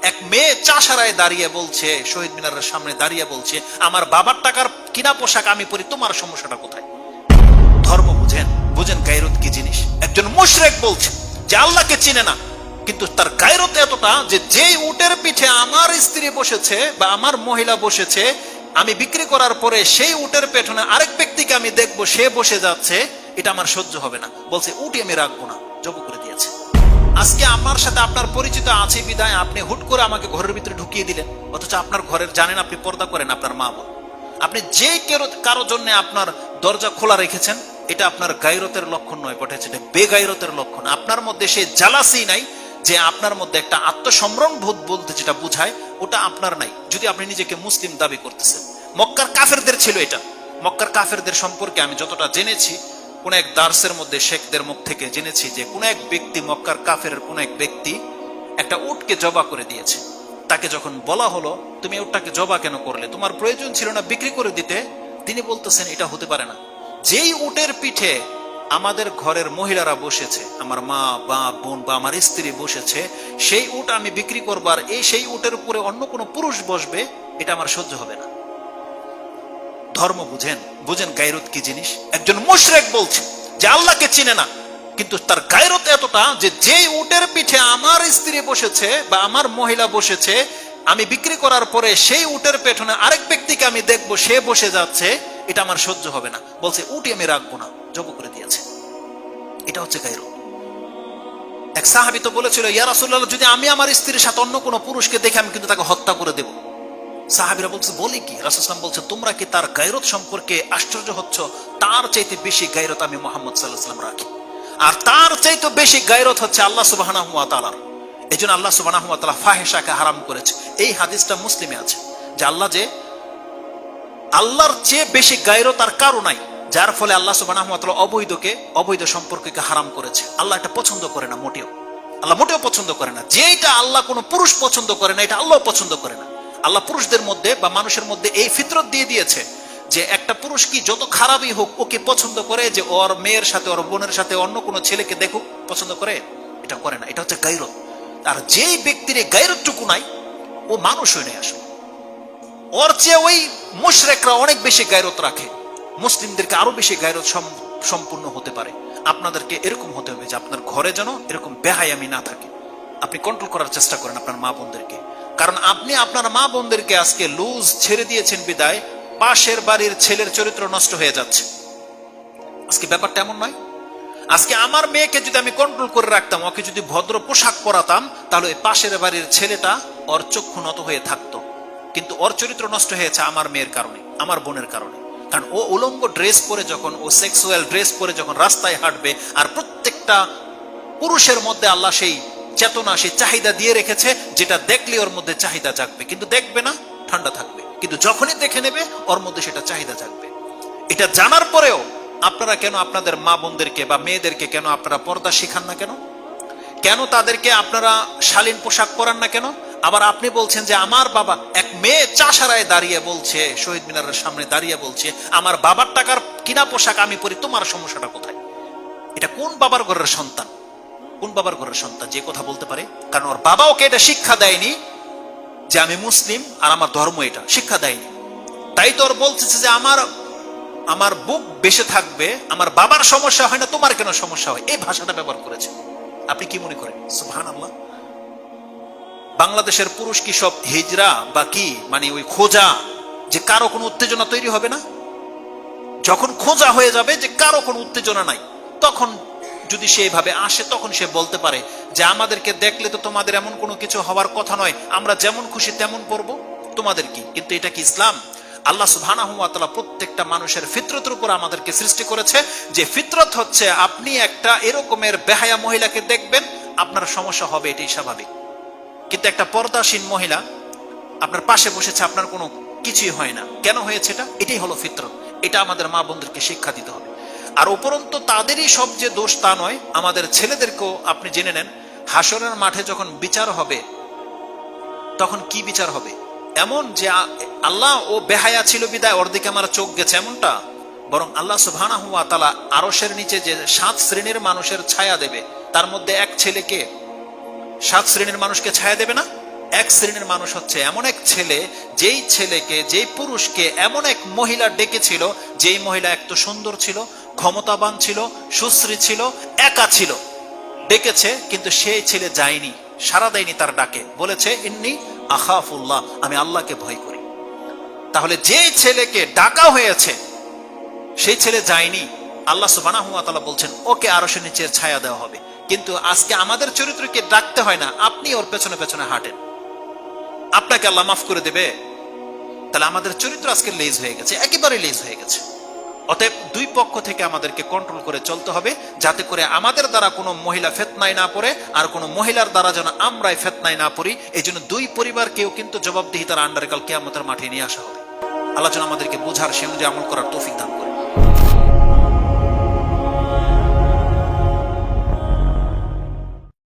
এক মেয়ে চাষারায় দাঁড়িয়ে বলছে, শহীদ মিনারের সামনে দাঁড়িয়ে বলছে, আমার বাবার টাকার কিনা পোশাক আমি পরি, তোমার সমস্যাটা কোথায়? ধর্ম বুঝেন, বুঝেন গায়রত কি জিনিস। একজন মুশরিক বলছে যে আল্লাহকে চিনে না, কিন্তু তার গায়রত এতটা যে যেই উটের পিঠে আমার স্ত্রী বসেছে বা আমার মহিলা বসেছে, আমি বিক্রি করার পরে সেই উটের পেছনে আরেক ব্যক্তিকে আমি দেখবো সে বসে যাচ্ছে, এটা আমার সহ্য হবে না। বলছে উটই আমি রাখবো না, জব করে দিয়েছে। আজকে আমার সাথে আপনার পরিচিত আছে বিদায় আপনি হুট করে আমাকে ঘরের ভিতরে ঢুকিয়ে দিলেন, অথচ আপনার ঘরের জানেন, আপনি পর্দা করেন, আপনার মা বোন, আপনি যে কারো জন্য আপনার দরজা খোলা রেখেছেন, এটা আপনার গায়রতের লক্ষণ নয়, বটেছে এটা বেগায়রতের লক্ষণ। আপনার মধ্যে সেই জালাসি নাই যে আপনার মধ্যে একটা আত্মসম্ভ্রম বোধ বলতে যেটা বুঝায়, ওটা আপনার নাই, যদি আপনি নিজেকে মুসলিম দাবি করতেছেন। মক্কার কাফেরদের ছিল এটা। মক্কার কাফেরদের সম্পর্কে আমি যতটা জেনেছি, কোন এক দার্সের মধ্যে শেখদের মুখ থেকে জেনেছি যে কোন এক ব্যক্তি, মক্কার কাফের কোন এক ব্যক্তি একটা উটকে জবা করে দিয়েছে। তাকে যখন বলা হলো তুমি উটটাকে জবা কেন করলে, তোমার প্রয়োজন ছিল না বিক্রি করে দিতে, তিনি বলতেছেন এটা হতে পারে না। যেই উটের পিঠে আমাদের ঘরের মহিলারা বসেছে, আমার মা বা বোন বা আমার স্ত্রী বসেছে, সেই উট আমি বিক্রি করবার, সেই উটের উপরে অন্য কোনো পুরুষ বসবে, এটা আমার সহ্য হবে না। ধর্ম বুঝেন, বুঝেন গায়রত কি জিনিস। একজন মুশরিক বলছে যে আল্লাহকে চিনে না, কিন্তু তার গায়রত এতটা যে যেই উটের পিঠে আমার স্ত্রী বসেছে বা আমার মহিলা বসেছে, আমি বিক্রি করার পরে সেই উটের পেছনে আরেক ব্যক্তিকে আমি দেখবো সে বসে যাচ্ছে, এটা আমার সহ্য হবে না। বলছে উটই আমি রাখবো না, জব করে দিয়েছে। এটা হচ্ছে গায়রত। এক সাহাবী তো বলেছিল, ইয়া রাসূলুল্লাহ, যদি আমি আমার স্ত্রীর সাথে অন্য কোনো পুরুষকে দেখে আমি কিন্তু তাকে হত্যা করে দেব। সাহাবীরা বলছে বলে কি? রাসূল সাল্লাল্লাহু আলাইহি ওয়াসাল্লাম বলছে, তোমরা কি তার গায়রত সম্পর্কে আশ্চর্য হচ্ছ? তার চাইতে বেশি গায়রত আমি মুহাম্মদ সাল্লাল্লাহু আলাইহি ওয়াসাল্লাম রাখি, আর তার চাইতে বেশি গায়রত হচ্ছে আল্লাহ সুবহানাহু ওয়া তাআলার। এজন্য আল্লাহ সুবহানাহু ওয়া তাআলা ফাহিশাকে হারাম করেছে। এই হাদিসটা মুসলিমে আছে যে আল্লাহর চেয়ে বেশি গায়রত আর কারো নাই, যার ফলে আল্লাহ সুবহানাহু ওয়া তাআলা অবৈধ সম্পর্ককে হারাম করেছে। আল্লাহ এটা পছন্দ করে না, মোটেও। আল্লাহ মোটেও পছন্দ করে না। যেটা আল্লাহ কোনো পুরুষ পছন্দ করে না, এটা আল্লাহ পছন্দ করে না। আল্লাহ পুরুষদের মধ্যে বা মানুষের মধ্যে এই ফিতরত দিয়ে দিয়েছে যে একটা পুরুষ কি যত খারাপই হোক, ওকে পছন্দ করে যে ওর মেয়ের সাথে, ওর বোনের সাথে অন্য কোনো ছেলেকে দেখুক, পছন্দ করে? এটা করে না। এটা হচ্ছে গায়রত। আর যেই ব্যক্তির এই গায়রতটুকু নাই, ও মানুষই নেই আসলে। ওর চেয়ে ওই মুশরিকরা অনেক বেশি গায়রত রাখে। মুসলিমদেরকে আরো বেশি গায়রত সম্পূর্ণ হতে পারে। আপনাদেরকে এরকম হতে হবে যে আপনার ঘরে যেন এরকম বেহায়ামি না থাকে। আপনি কন্ট্রোল করার চেষ্টা করেন আপনার মা বোনদেরকে, কারণ আপনি আপনার মা বোনদেরকে আজকে লুজ ছেড়ে দিয়েছেন বিদায় পাশের বাড়ির ছেলের চরিত্র নষ্ট হয়ে যাচ্ছে। আজকে ব্যাপারটা এমন নয়। আজকে আমার মেয়েকে যদি আমি কন্ট্রোল করে রাখতাম, ওকে যদি ভদ্র পোশাক পরাতাম, তাহলে পাশের বাড়ির ছেলেটা ওর চক্ষু নত হয়ে থাকতো। কিন্তু ওর চরিত্র নষ্ট হয়েছে আমার মেয়ের কারণে, আমার বোনের কারণে। কারণ ও উলঙ্গ ড্রেস পরে যখন, ও সেক্সুয়াল ড্রেস পরে যখন রাস্তায় হাঁটবে, আর প্রত্যেকটা পুরুষের মধ্যে আল্লাহ সেই চেতনা, সেই চাহিদা দিয়ে রেখেছে, যেটা দেখলে ওর মধ্যে চাহিদা জাগবে, কিন্তু দেখবে না, ঠান্ডা থাকবে। কিন্তু যখনই দেখে নেবে, ওর মধ্যে সেটা চাহিদা জাগবে। এটা জানার পরেও আপনারা কেন আপনাদের মা বোনদেরকে বা মেয়েদেরকে কেন আপনারা পর্দা শিখান না? কেন তাদেরকে আপনারা শালীন পোশাক পরান না? কেন আবার আপনি বলছেন যে আমার বাবা, এক মেয়ে চাষারায় দাঁড়িয়ে বলছে, শহীদ মিনারের সামনে দাঁড়িয়ে বলছে, আমার বাবার টাকার কিনা পোশাক আমি পরি, তোমার সমস্যাটা কোথায়? এটা কোন বাবার ঘরের সন্তান? কোন বাবার ঘরের সন্তান যে কথা বলতে পারে? কারণ ওর বাবা ওকে এটা শিক্ষা দেয়নি যে আমি মুসলিম আর আমার ধর্ম, এটা শিক্ষা দেয়নি। তাই তো ওর বলতেছে যে আমার বুক বেঁচে থাকবে, আমার বাবার সমস্যা হয় না, তোমার কেন সমস্যা হয়? এই ভাষাটা ব্যবহার করেছে। আপনি কি মনে করেন? সুবহানাল্লাহ। বাংলাদেশের পুরুষ কি সব হিজরা বা কি, মানে ওই খোঁজা, যে কারো কোনো উত্তেজনা তৈরি হবে না? যখন খোঁজা হয়ে যাবে যে কারো কোনো উত্তেজনা নাই, তখন যদি সে এভাবে আসে, তখন সে বলতে পারে যে আমাদেরকে দেখলে তো তোমাদের এমন কোনো কিছু হওয়ার কথা নয়, আমরা যেমন খুশি তেমন পড়বো, তোমাদের কি? কিন্তু এটা কি ইসলাম? আল্লাহ সুবহানাহু ওয়া তাআলা প্রত্যেকটা মানুষের ফিতরতের উপর আমাদেরকে সৃষ্টি করেছে, যে ফিতরত হচ্ছে আপনি একটা এরকমের বেহায়া মহিলাকে দেখবেন, আপনার সমস্যা হবে, এটাই স্বাভাবিক। কিন্তু একটা পর্দাসীন মহিলা আপনার পাশে বসেছে, আপনার কোনো কিছুই হয় না, কেন হয়েছে? এটাই হলো ফিতরত। এটা আমাদের মা বোনদেরকে শিক্ষা দিতে হবে। আর উপরন্তু তাদেরই সব যে দোষ তা নয়, আমাদের ছেলেদেরকেও আপনি জেনে নেন, হাসরের মাঠে যখন বিচার হবে, তখন কি বিচার হবে? এমন যে আল্লাহ ও বেহায়া ছিল বিদায় ওর দিকে আমার চোখ গেছে, এমনটা? বরং আল্লাহ সুবহানাহু ওয়া তাআলা আরশের নিচে যে 7 শ্রেণীর মানুষের ছায়া দেবে, তার মধ্যে এক ছেলেকে 7 শ্রেণীর মানুষকে ছায়া দেবে না? এক শ্রেণীর মানুষ হচ্ছে এমন এক ছেলে, যেই ছেলেকে, যেই পুরুষকে এমন এক মহিলা ডেকেছিল, যেই মহিলা এক তো সুন্দর ছিল, ক্ষমতাবান ছিল, সুশ্রী ছিল, একা ছিল, ডেকেছে, কিন্তু সেই ছেলে যায়নি, সাড়া দেয়নি তার ডাকে, বলেছে ইন্নী আখাফুল্লাহ, আমি আল্লাহকে ভয় করি। তাহলে যে ছেলেকে ডাকা হয়েছে সেই ছেলে যায়নি, আল্লাহ সুবহানাহু ওয়া তাআলা বলছেন ওকে আরশের নিচের ছায়া দেওয়া হবে। কিন্তু আজকে আমাদের চরিত্রকে ডাকতে হয় না, আপনি ওর পেছনে পেছনে হাঁটেন, আপনাকে আল্লাহ মাফ করে দেবে। তাহলে আমাদের চরিত্র আজকে লেজ হয়ে গেছে, একেবারে লেজ হয়ে গেছে। অতএব দুই পক্ষ থেকে আমাদেরকে কন্ট্রোল করে চলতে হবে, যাতে করে আমাদের দ্বারা কোনো মহিলা ফিতনায় না পড়ে, আর কোনো মহিলার দ্বারা যেন আমরাই ফিতনায় না পড়ি। এই জন্য দুই পরিবারকেও কিন্তু জবাবদিহিতার আন্ডারে কাল কিয়ামতের মাঠে নিয়ে আসা হবে। আল্লাহ যেন আমাদেরকে বোঝার, সে অনুযায়ী আমল করার তৌফিক দান করে।